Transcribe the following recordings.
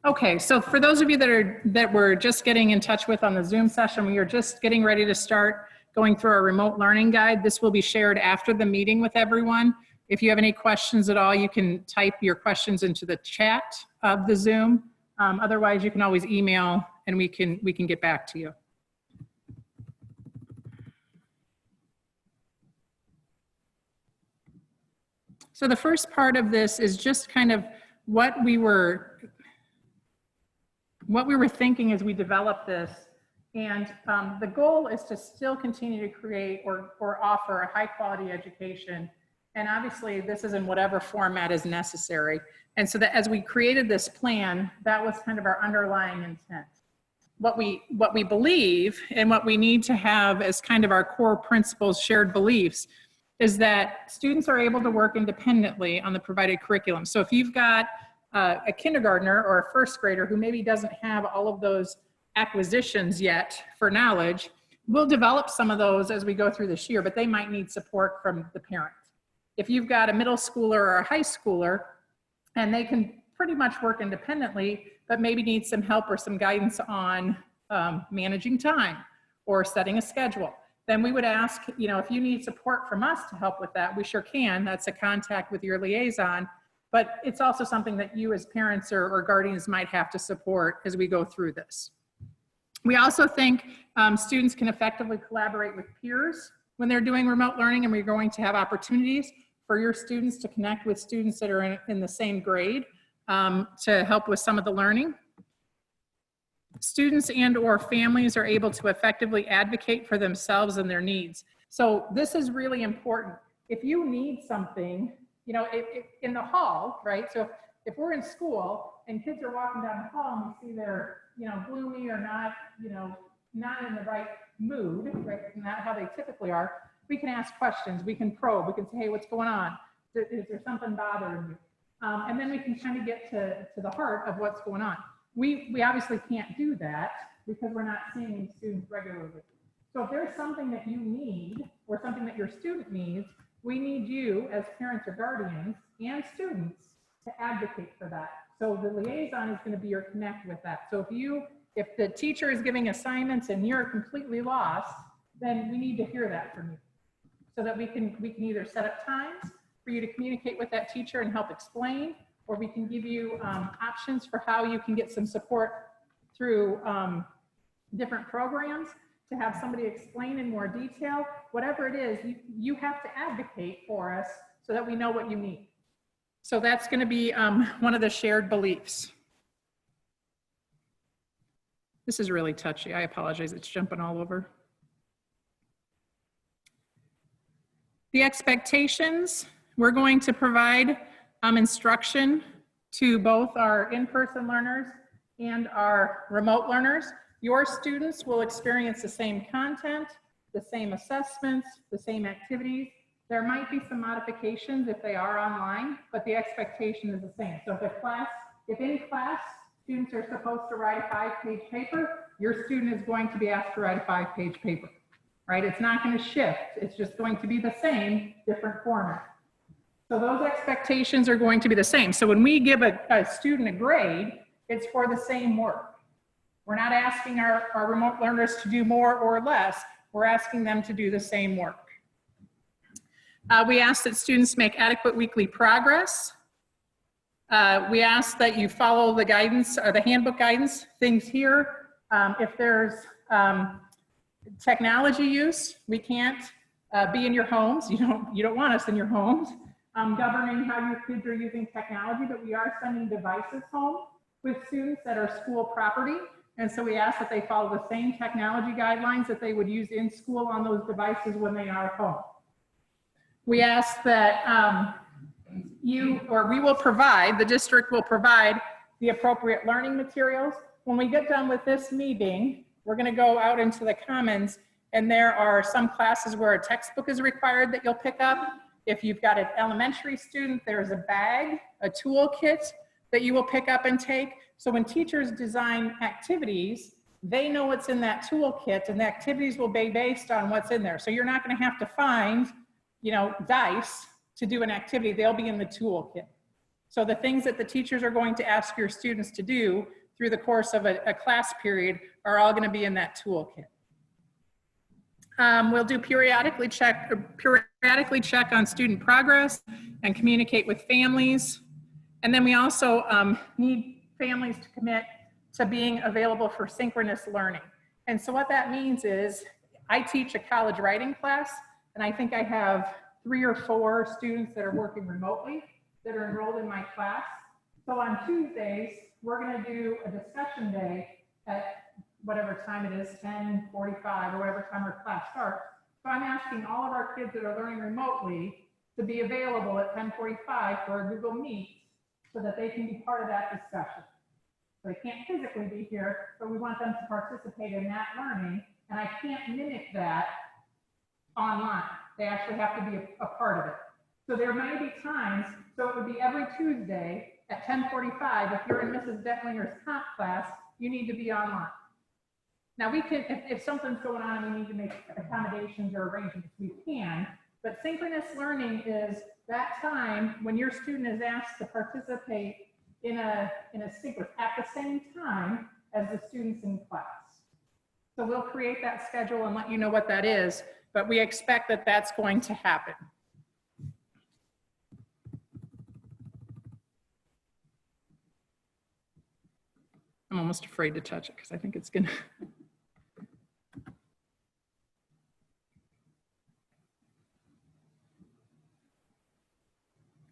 Okay, so for those of you that we're just getting in touch with on the Zoom session, we are just getting ready to start going through our remote learning guide. This will be shared after the meeting with everyone. If you have any questions at all, you can type your questions into the chat of the Zoom. Otherwise, you can always email and we can get back to you. So the first part of this is just kind of what we were thinking as we developed this. And the goal is to still continue to create or offer a high quality education. And obviously this is in whatever format is necessary. And so that as we created this plan, that was kind of our underlying intent. What we believe and what we need to have as kind of our core principles, shared beliefs, is that students are able to work independently on the provided curriculum. So if you've got a kindergartner or a first grader who maybe doesn't have all of those acquisitions yet for knowledge, we'll develop some of those as we go through this year, but they might need support from the parent. If you've got a middle schooler or a high schooler and they can pretty much work independently, but maybe need some help or some guidance on managing time or setting a schedule, then we would ask, if you need support from us to help with that, we sure can. That's a contact with your liaison, but it's also something that you as parents or guardians might have to support as we go through this. We also think students can effectively collaborate with peers when they're doing remote learning, and we're going to have opportunities for your students to connect with students that are in the same grade to help with some of the learning. Students and or families are able to effectively advocate for themselves and their needs. So this is really important. If you need something, in the hall, right? So if we're in school and kids are walking down the hall and we see they're, gloomy or not, not in the right mood, right? Not how they typically are, we can ask questions, we can probe, we can say, hey, what's going on? Is there something bothering you? And then we can kind of get to the heart of what's going on. We obviously can't do that because we're not seeing these students regularly. So if there's something that you need or something that your student needs, we need you as parents or guardians and students to advocate for that. So the liaison is going to be your connect with that. So if the teacher is giving assignments and you're completely lost, then we need to hear that from you so that we can either set up times for you to communicate with that teacher and help explain, or we can give you options for how you can get some support through different programs to have somebody explain in more detail. Whatever it is, you have to advocate for us so that we know what you need. So that's going to be one of the shared beliefs. This is really touchy. I apologize. It's jumping all over. The expectations, we're going to provide instruction to both our in-person learners and our remote learners. Your students will experience the same content, the same assessments, the same activities. There might be some modifications if they are online, but the expectation is the same. So if in class students are supposed to write a 5-page paper, your student is going to be asked to write a 5-page paper, right? It's not going to shift. It's just going to be the same, different format. So those expectations are going to be the same. So when we give a student a grade, it's for the same work. We're not asking our remote learners to do more or less. We're asking them to do the same work. We ask that students make adequate weekly progress. We ask that you follow the guidance or the handbook guidance, things here. If there's technology use, we can't be in your homes. You don't want us in your homes. Governing how your kids are using technology, but we are sending devices home with students that are school property. And so we ask that they follow the same technology guidelines that they would use in school on those devices when they are home. We ask that we will provide, the district will provide the appropriate learning materials. When we get done with this meeting, we're going to go out into the commons, and there are some classes where a textbook is required that you'll pick up. If you've got an elementary student, there's a bag, a toolkit that you will pick up and take. So when teachers design activities, they know what's in that toolkit, and the activities will be based on what's in there. So you're not going to have to find, dice to do an activity. They'll be in the toolkit. So the things that the teachers are going to ask your students to do through the course of a class period are all going to be in that toolkit. We'll do periodically check on student progress and communicate with families. And then we also need families to commit to being available for synchronous learning. And so what that means is I teach a college writing class, and I think I have 3 or 4 students that are working remotely that are enrolled in my class. So on Tuesdays, we're going to do a discussion day at whatever time it is, 10:45 or whatever time our class starts. So I'm asking all of our kids that are learning remotely to be available at 10:45 for a Google Meet so that they can be part of that discussion. So they can't physically be here, but we want them to participate in that learning, and I can't mimic that online. They actually have to be a part of it. So there may be times, so it would be every Tuesday at 10:45, if you're in Mrs. Detlinger's comp class, you need to be online. Now we can, if something's going on and we need to make accommodations or arrangements, we can, but synchronous learning is that time when your student is asked to participate in a sequence at the same time as the students in class. So we'll create that schedule and let you know what that is, but we expect that that's going to happen. I'm almost afraid to touch it because I think it's gonna.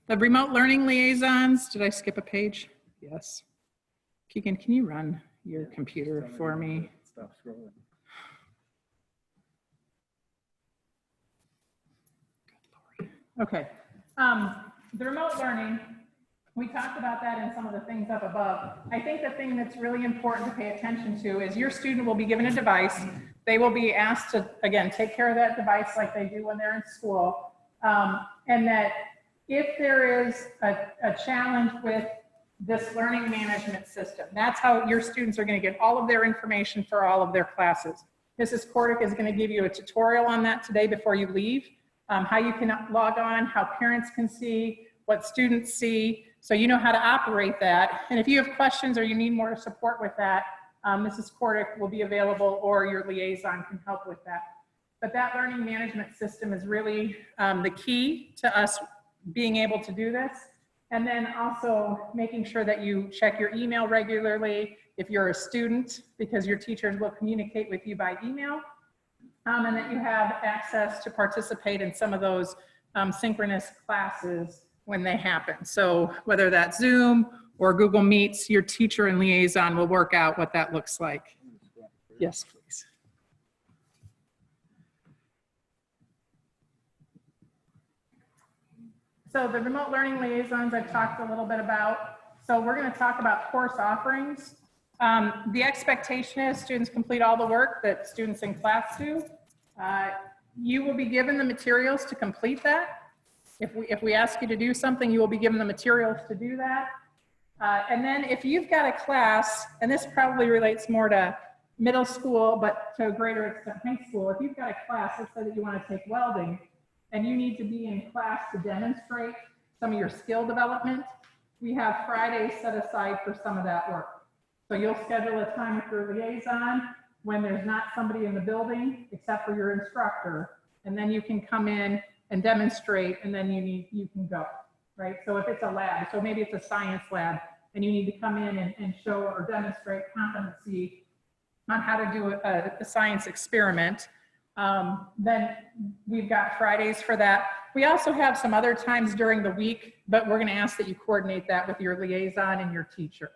The remote learning liaisons, did I skip a page? Yes. Keegan, can you run your computer for me? Stop scrolling. Good Lord. Okay. The remote learning, we talked about that in some of the things up above. I think the thing that's really important to pay attention to is your student will be given a device. They will be asked to, again, take care of that device like they do when they're in school. And that if there is a challenge with this learning management system, that's how your students are going to get all of their information for all of their classes. Mrs. Kordick is going to give you a tutorial on that today before you leave, how you can log on, how parents can see, what students see, so you know how to operate that. And if you have questions or you need more support with that, Mrs. Kordick will be available, or your liaison can help with that. But that learning management system is really the key to us being able to do this. And then also making sure that you check your email regularly if you're a student, because your teachers will communicate with you by email, and that you have access to participate in some of those synchronous classes when they happen. So whether that's Zoom or Google Meets, your teacher and liaison will work out what that looks like. Yes, please. So the remote learning liaisons I've talked a little bit about. So we're going to talk about course offerings. The expectation is students complete all the work that students in class do. You will be given the materials to complete that. If we ask you to do something, you will be given the materials to do that. And then if you've got a class, and this probably relates more to middle school, but to a greater extent high school, if you've got a class, let's say that you want to take welding, and you need to be in class to demonstrate some of your skill development, we have Fridays set aside for some of that work. So you'll schedule a time with your liaison when there's not somebody in the building except for your instructor, and then you can come in and demonstrate, and then you can go, right? So if it's a lab, so maybe it's a science lab, and you need to come in and show or demonstrate competency on how to do a science experiment, then we've got Fridays for that. We also have some other times during the week, but we're going to ask that you coordinate that with your liaison and your teacher,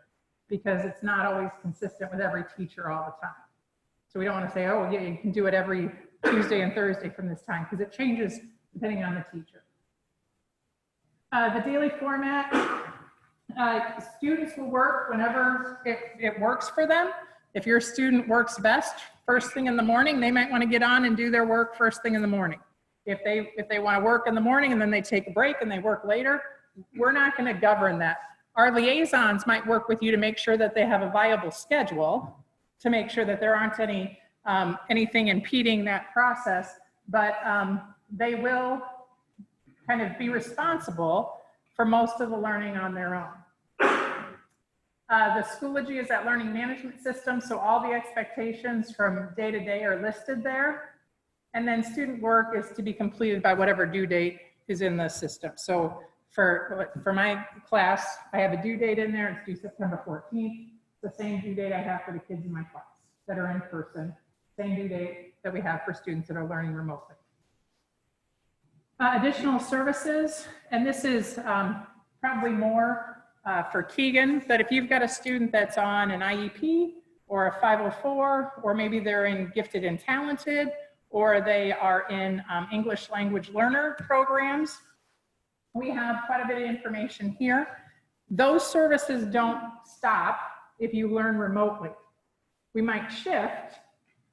because it's not always consistent with every teacher all the time. So we don't want to say, oh, yeah, you can do it every Tuesday and Thursday from this time, because it changes depending on the teacher. The daily format, students will work whenever it works for them. If your student works best first thing in the morning, they might want to get on and do their work first thing in the morning. If they want to work in the morning and then they take a break and they work later, we're not going to govern that. Our liaisons might work with you to make sure that they have a viable schedule, to make sure that there aren't anything impeding that process, but they will kind of be responsible for most of the learning on their own. The Schoology is that learning management system, so all the expectations from day to day are listed there. And then student work is to be completed by whatever due date is in the system. So for my class, I have a due date in there. It's due September 14th. It's the same due date I have for the kids in my class that are in person. Same due date that we have for students that are learning remotely. Additional services, and this is probably more for Keegan, that if you've got a student that's on an IEP or a 504, or maybe they're in gifted and talented, or they are in English language learner programs, we have quite a bit of information here. Those services don't stop if you learn remotely. We might shift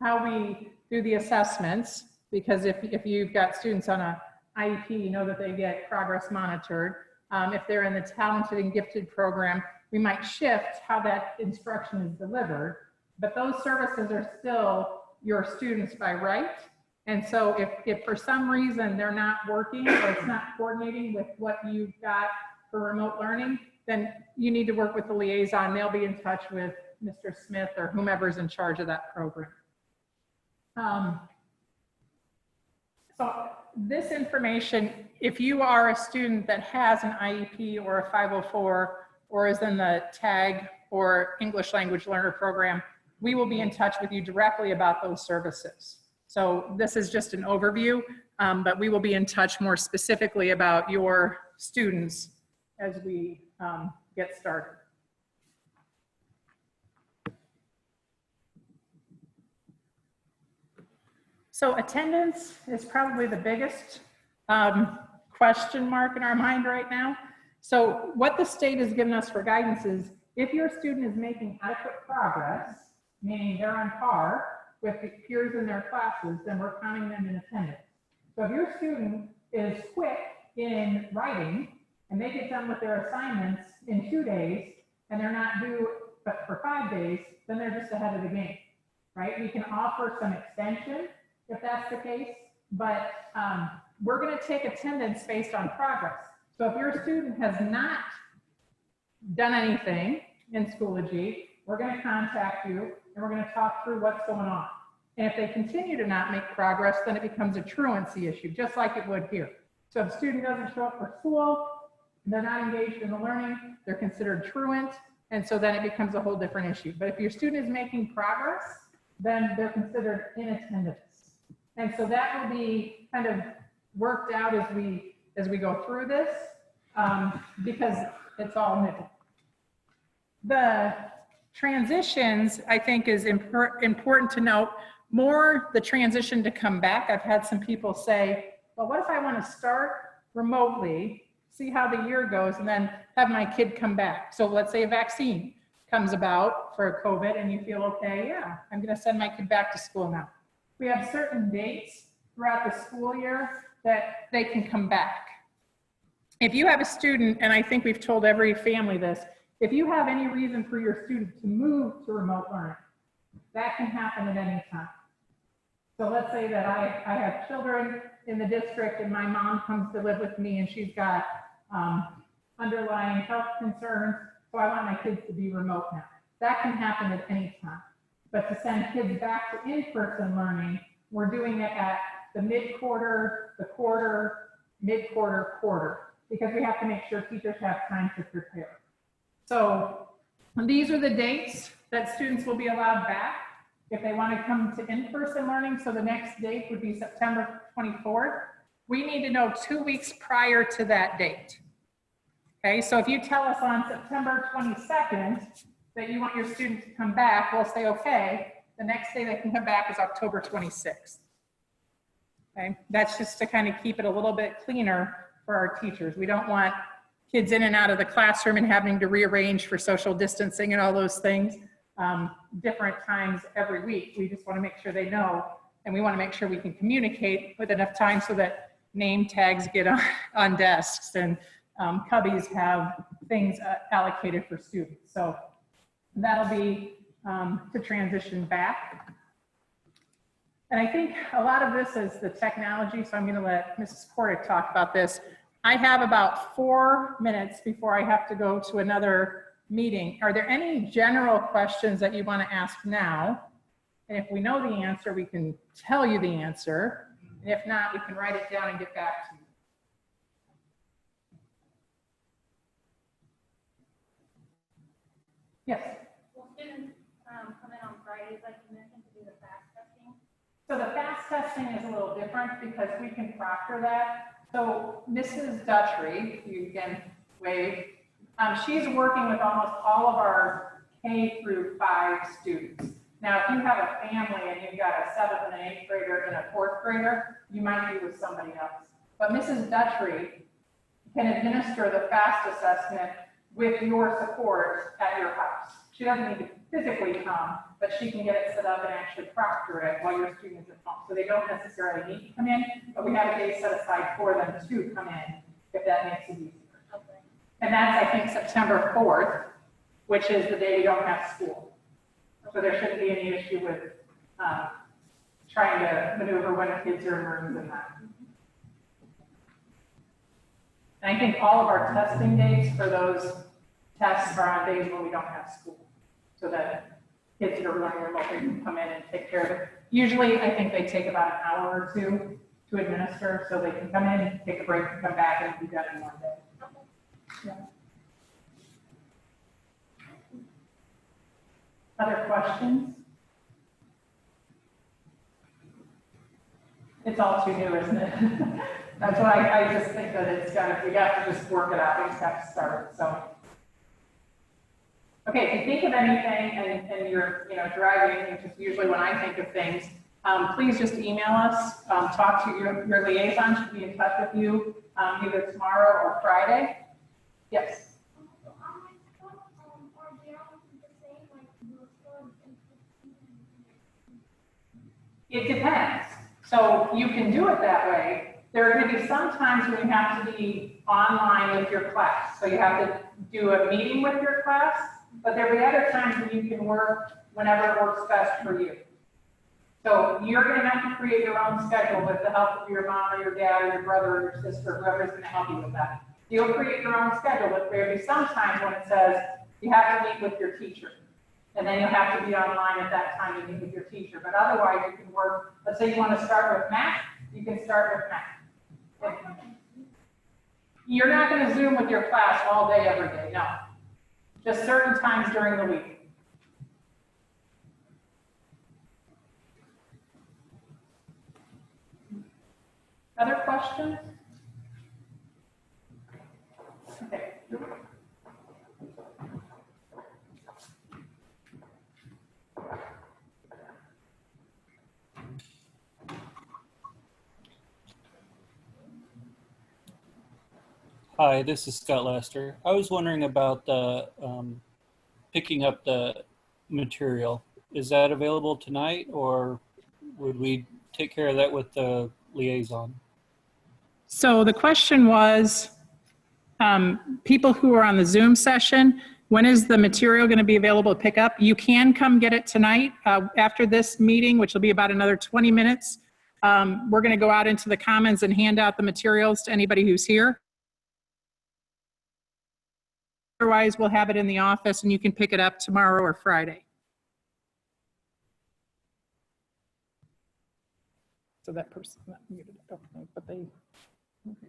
how we do the assessments, because if you've got students on a IEP, you know that they get progress monitored. If they're in the talented and gifted program, we might shift how that instruction is delivered, but those services are still your students by right. And so if for some reason they're not working or it's not coordinating with what you've got for remote learning, then you need to work with the liaison. They'll be in touch with Mr. Smith or whomever's in charge of that program. So this information, if you are a student that has an IEP or a 504 or is in the TAG or English language learner program, we will be in touch with you directly about those services. So this is just an overview, but we will be in touch more specifically about your students as we get started. So attendance is probably the biggest question mark in our mind right now. So what the state has given us for guidance is, if your student is making adequate progress, meaning they're on par with the peers in their classes, then we're counting them in attendance. So if your student is quick in writing and they get done with their assignments in 2 days and they're not due but for 5 days, then they're just ahead of the game, right? We can offer some extension if that's the case, but we're going to take attendance based on progress. So if your student has not done anything in Schoology, we're going to contact you and we're going to talk through what's going on. And if they continue to not make progress, then it becomes a truancy issue, just like it would here. So if a student doesn't show up for school, they're not engaged in the learning, they're considered truant, and so then it becomes a whole different issue. But if your student is making progress, then they're considered in attendance. And so that will be kind of worked out as we go through this, because it's all new. The transitions, I think, is important to note. More the transition to come back. I've had some people say, well, what if I want to start remotely, see how the year goes, and then have my kid come back? So let's say a vaccine comes about for COVID and you feel, okay, yeah, I'm going to send my kid back to school now. We have certain dates throughout the school year that they can come back. If you have a student, and I think we've told every family this, if you have any reason for your student to move to remote learning, that can happen at any time. So let's say that I have children in the district and my mom comes to live with me and she's got underlying health concerns, so I want my kids to be remote now. That can happen at any time. But to send kids back to in-person learning, we're doing it at the mid-quarter, the quarter, mid-quarter, quarter, because we have to make sure teachers have time to prepare. So these are the dates that students will be allowed back if they want to come to in-person learning. So the next date would be September 24th. We need to know 2 weeks prior to that date. Okay, so if you tell us on September 22nd that you want your student to come back, we'll say, okay, the next day they can come back is October 26th. Okay, that's just to kind of keep it a little bit cleaner for our teachers. We don't want kids in and out of the classroom and having to rearrange for social distancing and all those things different times every week. We just want to make sure they know, and we want to make sure we can communicate with enough time so that name tags get on desks and cubbies have things allocated for students. So that'll be to transition back. And I think a lot of this is the technology, so I'm going to let Mrs. Porter talk about this. I have about 4 minutes before I have to go to another meeting. Are there any general questions that you want to ask now? And if we know the answer, we can tell you the answer. And if not, we can write it down and get back to you. Yes. Will students come in on Fridays, like you mentioned, to do the fast testing? So the fast testing is a little different because we can proctor that. So Mrs. Dutry, you can wave, she's working with almost all of our K through 5 students. Now, if you have a family and you've got a 7th and an 8th grader and a 4th grader, you might be with somebody else. But Mrs. Dutry can administer the FAST assessment with your support at your house. She doesn't need to physically come, but she can get it set up and actually proctor it while your students are at home. So they don't necessarily need to come in, but we have a day set aside for them to come in if that makes it easier. Okay. And that's, I think, September 4th, which is the day we don't have school. So there shouldn't be any issue with trying to maneuver when the kids are in rooms and that. And I think all of our testing dates for those tests are on days when we don't have school, so that kids that are running remotely can come in and take care of it. Usually, I think they take about an hour or two to administer, so they can come in, take a break, and come back and be done in one day. Yeah. Other questions? It's all too new, isn't it? That's why I just think that it's we got to just work it out. We just have to start. So, okay, if you think of anything and you're driving, which is usually when I think of things, please just email us. Talk to your liaison should be in touch with you either tomorrow or Friday. Yes. It depends. So you can do it that way. There are going to be some times when you have to be online with your class. So you have to do a meeting with your class, but there will be other times when you can work whenever it works best for you. So you're going to have to create your own schedule with the help of your mom or your dad or your brother or your sister, whoever's going to help you with that. You'll create your own schedule, but there will be some times when it says you have to meet with your teacher. And then you'll have to be online at that time to meet with your teacher. But otherwise, you can work. Let's say you want to start with math, you can start with math. You're not going to Zoom with your class all day, every day. No. Just certain times during the week. Other questions? Okay. Hi, this is Scott Lester. I was wondering about the picking up the material. Is that available tonight, or would we take care of that with the liaison? So the question was, people who are on the Zoom session, when is the material going to be available to pick up? You can come get it tonight after this meeting, which will be about another 20 minutes. We're going to go out into the commons and hand out the materials to anybody who's here. Otherwise, we'll have it in the office and you can pick it up tomorrow or Friday. So that person not muted, okay, but they. Okay.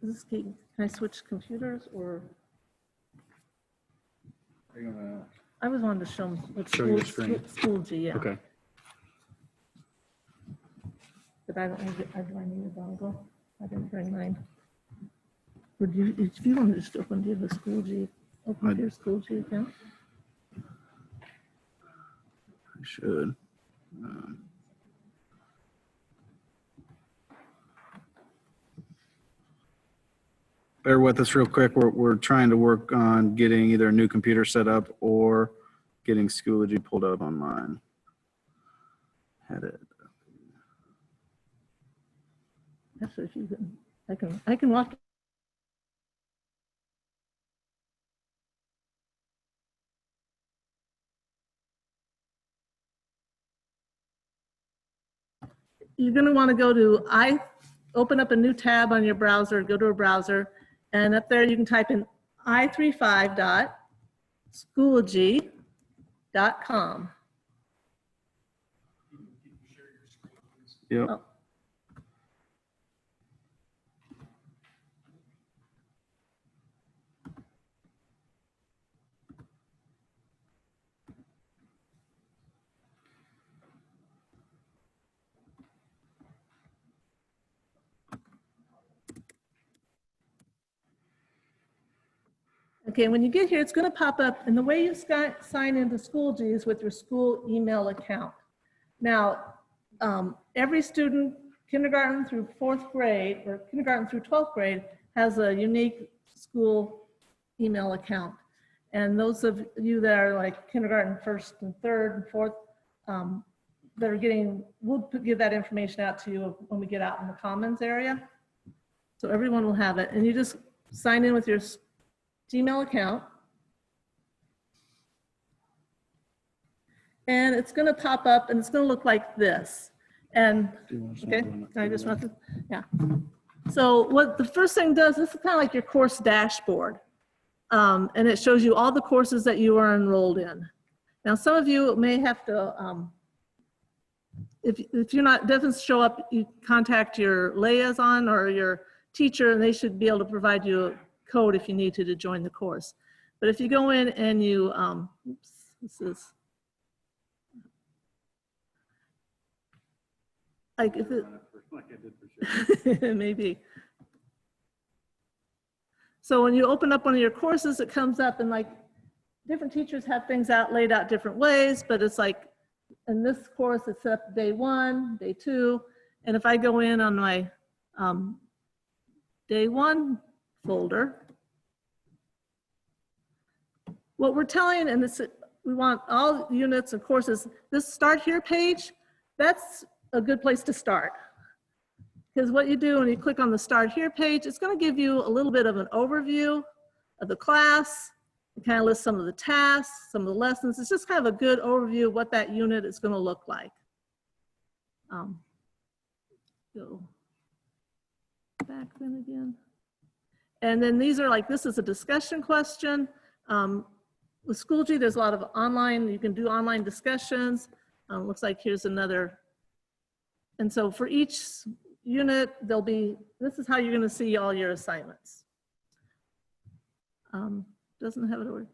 Is this key? Can I switch computers or? Are you gonna I was wanting to show them what show your screen? Schoology, yeah. Okay. But I don't need it. Do I need a dongle? I didn't bring mine. Would you, if you want to just open, do you have a Schoology, open your Schoology account? I should. Bear with us real quick. We're trying to work on getting either a new computer set up or getting Schoology pulled up on mine. Had it. Actually, if you can, I can walk. You're going to want to go to open up a new tab on your browser, go to a browser, And up there, you can type in i35.schoology.com. Yep. Oh. Okay, when you get here, it's going to pop up, and the way you sign into Schoology is with your school email account. Now, every student, kindergarten through 4th grade, or kindergarten through 12th grade, has a unique school email account. And those of you that are like kindergarten 1st and 3rd and 4th, that are getting, we'll give that information out to you when we get out in the Commons area. So everyone will have it, and you just sign in with your Gmail account. And it's going to pop up and it's going to look like this. And okay, I just want to, yeah. So what the first thing does, this is kind of like your course dashboard. And it shows you all the courses that you are enrolled in. Now, some of you may have to, if you're not, doesn't show up, you contact your liaison or your teacher, and they should be able to provide you a code if you need to join the course. But if you go in and you, oops, this is, like if it, maybe. So when you open up one of your courses, it comes up and like different teachers have things laid out different ways, but it's like in this course, it's up day 1, day 2. And if I go in on my day 1 folder, what we're telling, and this, we want all units and courses, this Start Here page, that's a good place to start. Because what you do when you click on the Start Here page, it's going to give you a little bit of an overview of the class. It kind of lists some of the tasks, some of the lessons. It's just kind of a good overview of what that unit is going to look like. Go back then again. And then these are like, this is a discussion question. With Schoology, there's a lot of online, you can do online discussions. Looks like here's another. And so for each unit, there'll be, this is how you're gonna see all your assignments. Doesn't have it over.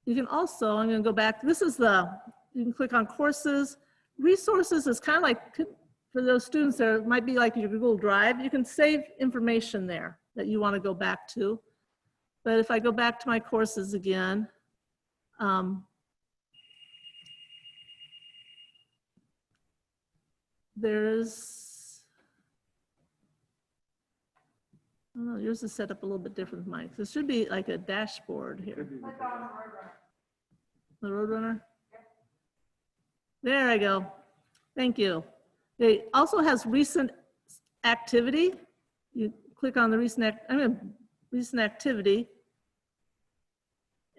You can also, I'm gonna go back, this is the, you can click on courses. Resources is kind of like, for those students there, it might be like your Google Drive. You can save information there that you wanna go back to. But if I go back to my courses again, there's, I don't know, yours is set up a little bit different than mine. So it should be like a dashboard here. The Roadrunner? There I go. Thank you. It also has recent activity. You click on the recent activity,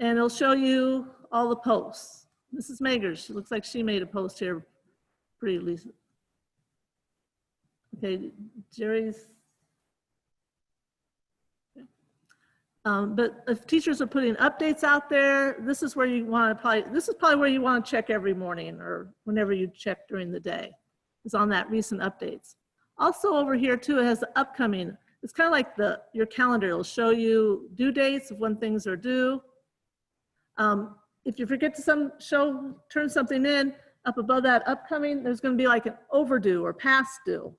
and it'll show you all the posts. Mrs. Magers, she looks like she made a post here pretty recent. Okay, Jerry's. But if teachers are putting updates out there, this is where you want to probably where you want to check every morning or whenever you check during the day. It's on that recent updates. Also over here too, it has the upcoming. It's kind of like your calendar. It'll show you due dates of when things are due. If you forget to turn something in, up above that upcoming, there's going to be like an overdue or past due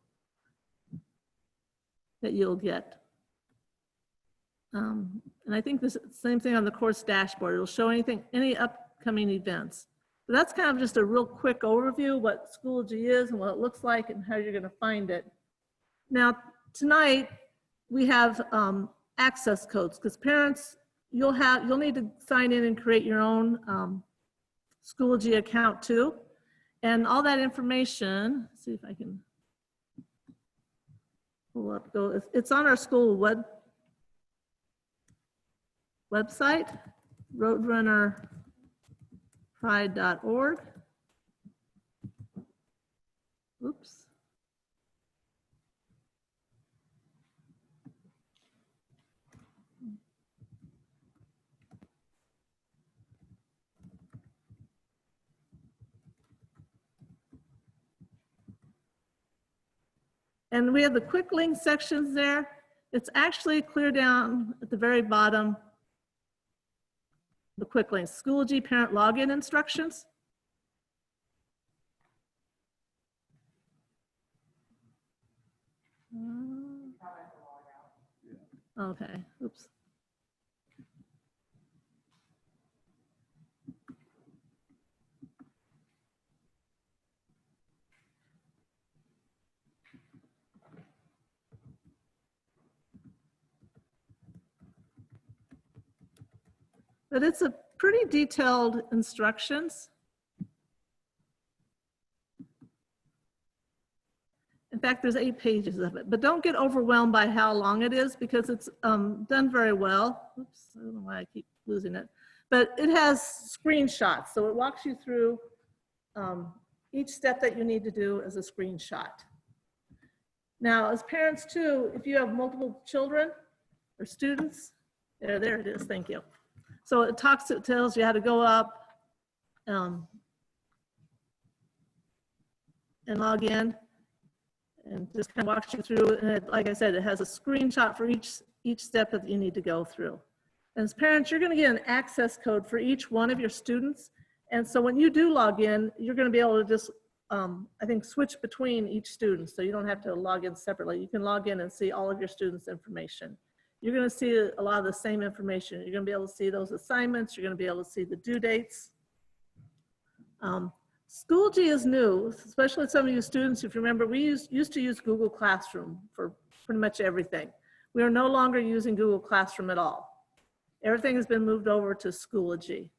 that you'll get. And I think this same thing on the course dashboard. It'll show any upcoming events. So that's kind of just a real quick overview of what Schoology is and what it looks like and how you're going to find it. Now, tonight we have access codes because parents, you'll need to sign in and create your own Schoology account too. And all that information, let's see if I can pull up, it's on our school website, roadrunnerpride.org. Oops. And we have the quick link sections there. It's actually clear down at the very bottom, the quick links, Schoology parent login instructions. Okay, oops. But it's a pretty detailed instructions. In fact, there's 8 pages of it, but don't get overwhelmed by how long it is because it's done very well. Oops, I don't know why I keep losing it. But it has screenshots, so it walks you through each step that you need to do as a screenshot. Now, as parents too, if you have multiple children or students, there it is, thank you. So it tells you how to go up and log in. And just kind of walks you through, and like I said, it has a screenshot for each step that you need to go through. And as parents, you're going to get an access code for each one of your students. And so when you do log in, you're going to be able to just, I think, switch between each student. So you don't have to log in separately. You can log in and see all of your students' information. You're going to see a lot of the same information. You're going to be able to see those assignments. You're going to be able to see the due dates. Schoology is new, especially some of you students. If you remember, we used to use Google Classroom for pretty much everything. We are no longer using Google Classroom at all. Everything has been moved over to Schoology.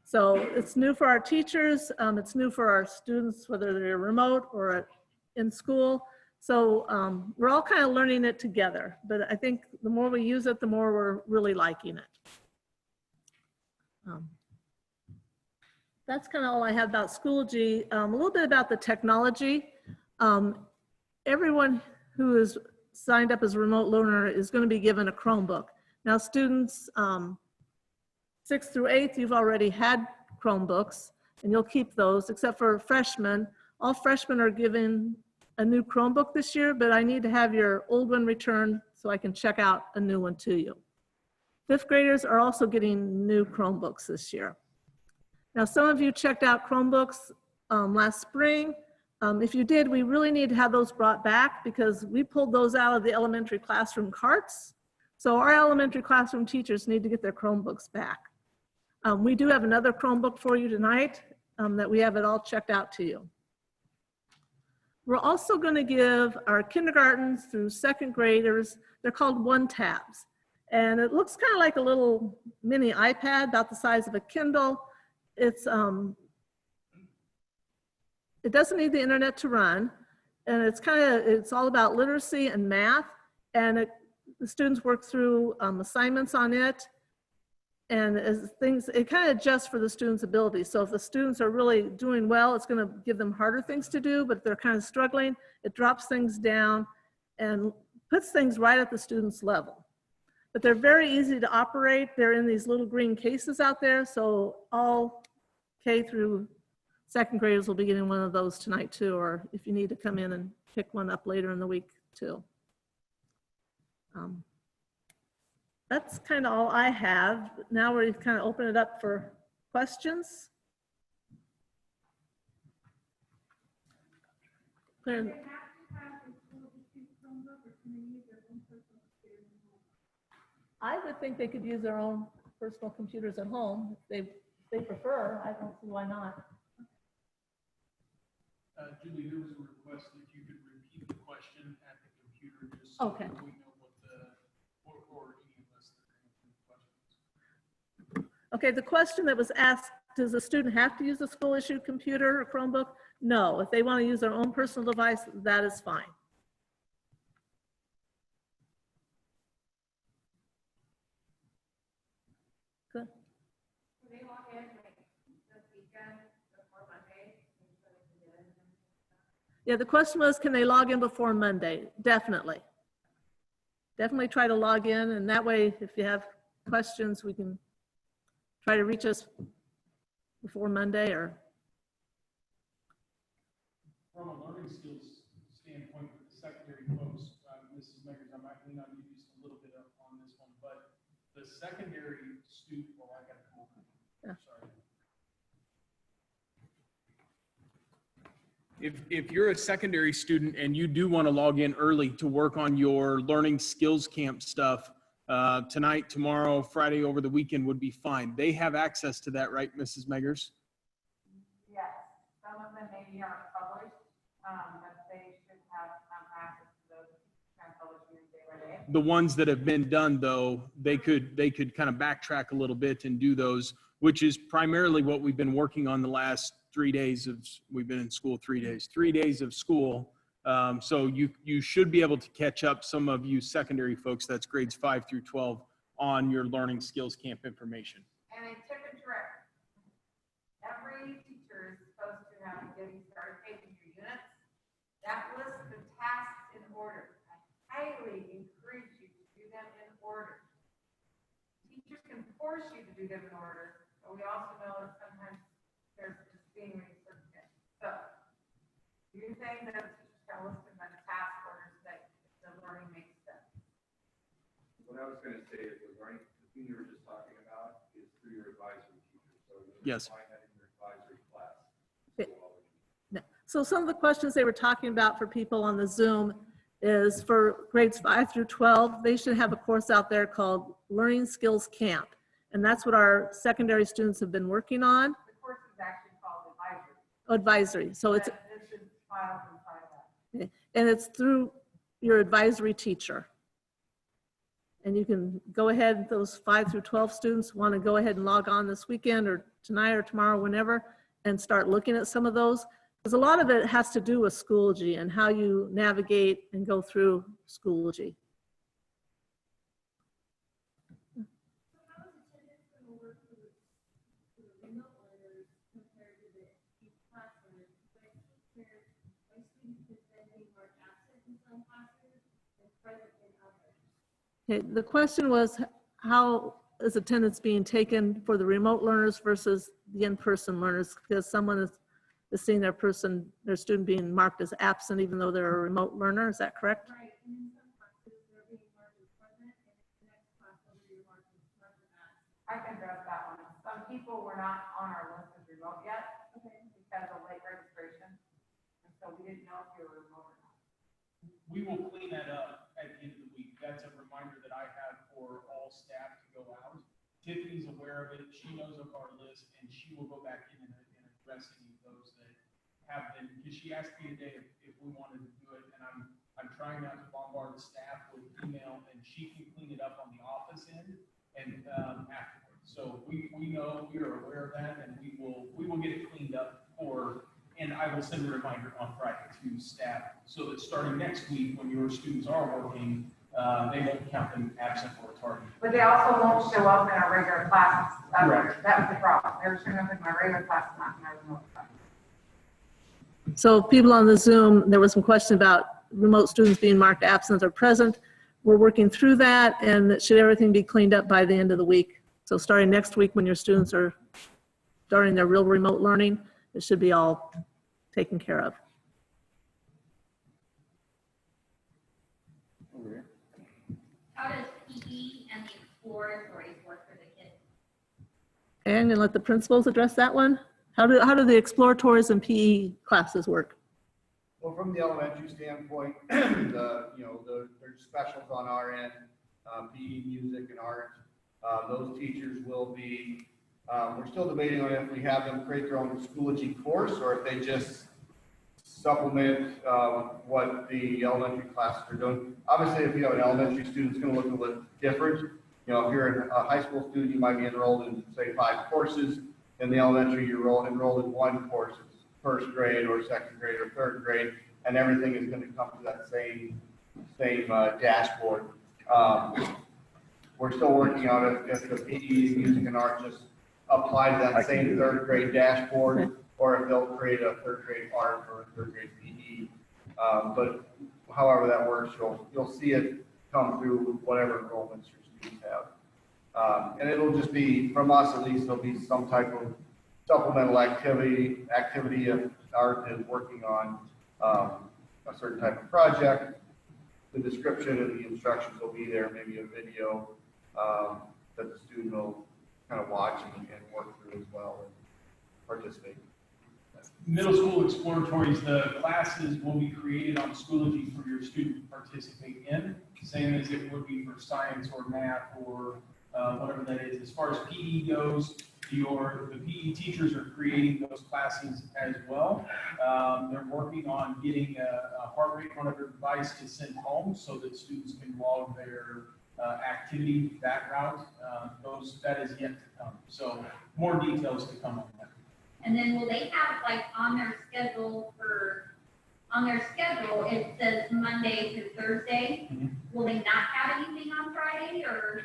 So it's new for our teachers. It's new for our students, whether they're remote or in school. So we're all kind of learning it together. But I think the more we use it, the more we're really liking it. That's kind of all I have about Schoology. A little bit about the technology. Everyone who is signed up as a remote learner is going to be given a Chromebook. Now students 6th through 8th, you've already had Chromebooks and you'll keep those except for freshmen. All freshmen are given a new Chromebook this year, but I need to have your old one returned so I can check out a new one to you. 5th graders are also getting new Chromebooks this year. Now, some of you checked out Chromebooks last spring. If you did, we really need to have those brought back because we pulled those out of the elementary classroom carts. So our elementary classroom teachers need to get their Chromebooks back. We do have another Chromebook for you tonight that we have it all checked out to you. We're also going to give our kindergartens through 2nd graders, they're called one-tabs. And it looks kind of like a little mini iPad about the size of a Kindle. It doesn't need the internet to run, and it's all about literacy and math, and the students work through assignments on it, and it kind of adjusts for the students' ability. So if the students are really doing well, it's going to give them harder things to do, but if they're kind of struggling, it drops things down and puts things right at the student's level. But they're very easy to operate. They're in these little green cases out there, so all K through 2nd graders will be getting one of those tonight too, or if you need to come in and pick one up later in the week too. That's kind of all I have. Now we're kind of open it up for questions. Claire. I would think they could use their own personal computers at home if they prefer. I don't see why not. Julie, there was a request that you could repeat the question at the computer just so Okay. that we know or any of us that are going through the questions. Okay, the question that was asked, does a student have to use a school issued computer or Chromebook? No, if they want to use their own personal device, that is fine. Good. Can they log in like this weekend before Monday? So they can get in? Yeah, the question was, can they log in before Monday? Definitely. Definitely try to log in, and that way, if you have questions, we can try to reach us before Monday or. From a learning skills standpoint with the secondary focus, The secondary student, well, I gotta come over. Sorry. If you're a secondary student and you do want to log in early to work on your learning skills camp stuff, tonight, tomorrow, Friday, over the weekend would be fine. They have access to that, right, Mrs. Meggers? Yes, some of them maybe aren't published, but they should have access to those published day by day. The ones that have been done, though, they could kind of backtrack a little bit and do those, which is primarily what we've been working on the last 3 days of, we've been in school 3 days of school. So you should be able to catch up, some of you secondary folks, that's grades 5 through 12, on your learning skills camp information. And a tip and trick. Every teacher is supposed to have a getting started page in your units. That lists the tasks in order. I highly encourage you to do them in order. Teachers can force you to do them in order, but we also know that sometimes there's just being certain. So you're saying that the teachers can list them in task orders that the learning makes sense. What I was going to say is the learning, the thing you were just talking about is through your advisory teacher. So you're Yes. find that in your advisory class. So some of the questions they were talking about for people on the Zoom is for grades 5 through 12, they should have a course out there called Learning Skills Camp. And that's what our secondary students have been working on. The course is actually called Advisory. So it's, but this is filed inside that. and it's through your advisory teacher. And you can go ahead, those 5 through 12 students want to go ahead and log on this weekend or tonight or tomorrow, whenever, and start looking at some of those. Because a lot of it has to do with Schoology and how you navigate and go through Schoology. Okay, the question was, how is attendance being taken for the remote learners versus the in-person learners? Because someone is seeing their student being marked as absent even though they're a remote learner, is that correct? Right, and in some classes, they're being marked as present, and in the next class, they'll be marked as absent. I can address that one. Some people were not on our list as remote yet, because of late registration, and so we didn't know if you were remote or not. We will clean that up at the end of the week. That's a reminder that I have for all staff to go out. Tiffany's aware of it. She knows of our list, and she will go back in and address any of those that have been, because she asked me today if we wanted to do it, and I'm trying not to bombard the staff with email, and she can clean it up on the office end and afterwards. So we know, we are aware of that, and we will get it cleaned up and I will send a reminder on Friday to staff so that starting next week, when your students are working, they won't count them absent or tardy. But they also won't show up in our regular classes. Correct. That was the problem. They were showing up in my regular class, not in my remote class. So people on the Zoom, there was some question about remote students being marked absent or present. We're working through that, and it should everything be cleaned up by the end of the week. So starting next week, when your students are starting their real remote learning, it should be all taken care of. How does PE and the exploratories work for the kids? And let the principals address that one. How do the exploratories and PE classes work? Well, from the elementary standpoint, there's specials on our end, PE, music, and art. Those teachers will be, we're still debating on if we have them create their own Schoology course or if they just supplement what the elementary classes are doing. Obviously, if you have an elementary student, it's going to look a little different. You know, if you're a high school student, you might be enrolled in, say, 5 courses. In the elementary, you're enrolled in 1 course, it's first grade or second grade or third grade, and everything is going to come to that same dashboard. We're still working on it if the PE, music, and art just apply to that same third grade dashboard, or if they'll create a third grade art or a third grade PE. But however that works, you'll see it come through whatever enrollments your students have. And it'll just be, from us at least, there'll be some type of supplemental activity if art is working on a certain type of project. The description and the instructions will be there, maybe a video that the student will kind of watch and work through as well and participate. Middle school exploratories, the classes will be created on Schoology for your student to participate in, same as it would be for science or math or whatever that is. As far as PE goes, the PE teachers are creating those classes as well. They're working on getting a heart rate monitor device to send home so that students can log their activity that route. That is yet to come. So more details to come on that. And then will they have like on their schedule, it says Monday through Thursday? Mhm. Will they not have anything on Friday or?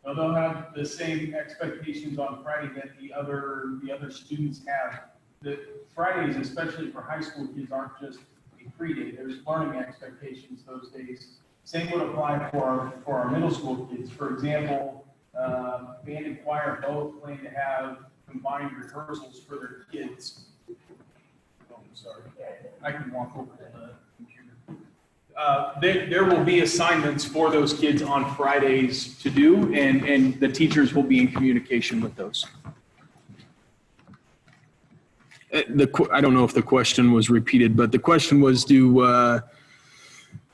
Well, they'll have the same expectations on Friday that the other students have. The Fridays, especially for high school kids, aren't just a free day. There's learning expectations those days. Same would apply for our middle school kids. For example, band and choir both plan to have combined rehearsals for their kids. Oh, I'm sorry. I can walk over to the computer. There will be assignments for those kids on Fridays to do, and the teachers will be in communication with those. I don't know if the question was repeated, but the question was,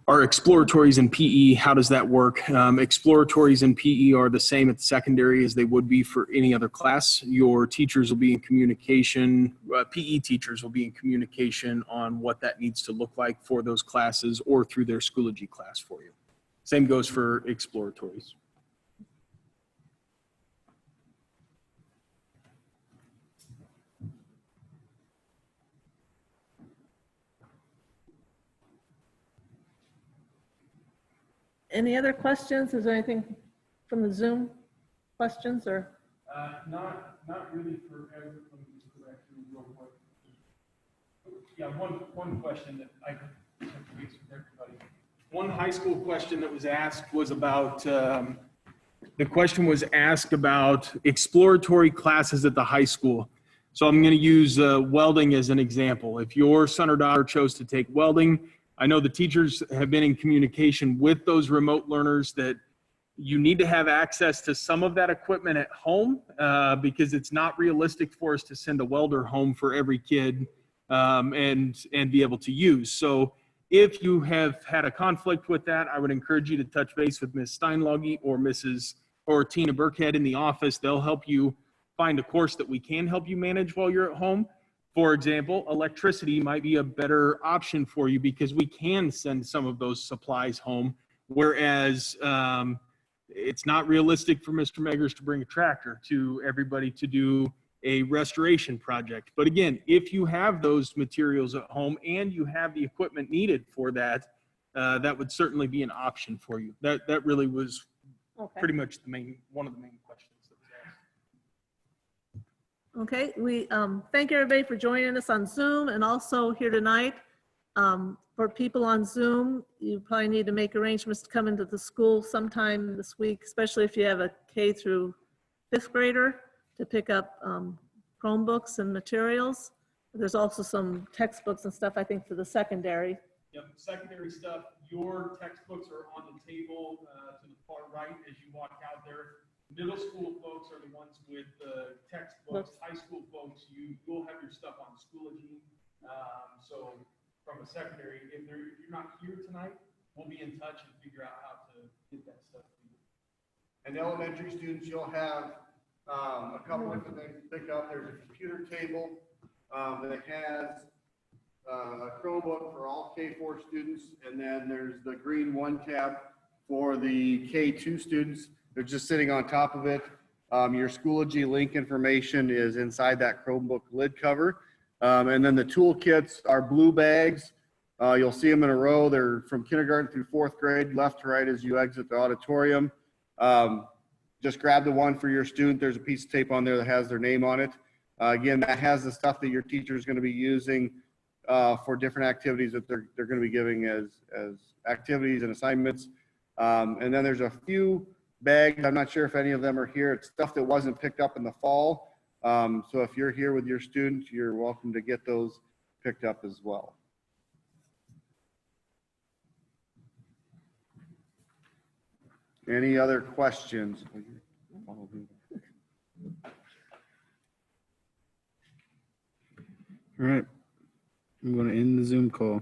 are exploratories in PE, how does that work? Exploratories in PE are the same at secondary as they would be for any other class. Your teachers will be in communication, PE teachers will be in communication on what that needs to look like for those classes or through their Schoology class for you. Same goes for exploratories. Any other questions? Is there anything from the Zoom questions or? Not really for everyone. Let me just go back to real quick. Yeah, one question that I could touch base with everybody. One high school question that was asked was about, The question was asked about exploratory classes at the high school. So I'm going to use welding as an example. If your son or daughter chose to take welding, I know the teachers have been in communication with those remote learners that you need to have access to some of that equipment at home because it's not realistic for us to send a welder home for every kid and be able to use. So if you have had a conflict with that, I would encourage you to touch base with Ms. Steinlogge or Tina Burkhead in the office. They'll help you find a course that we can help you manage while you're at home. For example, electricity might be a better option for you because we can send some of those supplies home, whereas it's not realistic for Mr. Meggers to bring a tractor to everybody to do a restoration project. But again, if you have those materials at home and you have the equipment needed for that, that would certainly be an option for you. That really was pretty much one of the main questions that was asked. Okay, we thank everybody for joining us on Zoom and also here tonight. For people on Zoom, you probably need to make arrangements to come into the school sometime this week, especially if you have a K through 5th grader to pick up Chromebooks and materials. There's also some textbooks and stuff, I think, for the secondary. Yep, secondary stuff, your textbooks are on the table to the far right as you walk out there. Middle school folks are the ones with the textbooks. High school folks, you'll have your stuff on Schoology. So from a secondary, if you're not here tonight, we'll be in touch and figure out how to get that stuff to you. And elementary students, you'll have a couple different things to pick up. There's a computer table that has a Chromebook for all K4 students, and then there's the green 1 tab for the K2 students. They're just sitting on top of it. Your Schoology link information is inside that Chromebook lid cover. And then the toolkits are blue bags. You'll see them in a row. They're from kindergarten through 4th grade, left to right as you exit the auditorium. Just grab the one for your student. There's a piece of tape on there that has their name on it. Again, that has the stuff that your teacher is going to be using for different activities that they're going to be giving as activities and assignments. And then there's a few bags. I'm not sure if any of them are here. It's stuff that wasn't picked up in the fall. So if you're here with your students, you're welcome to get those picked up as well. Any other questions? All right. I'm going to end the Zoom call.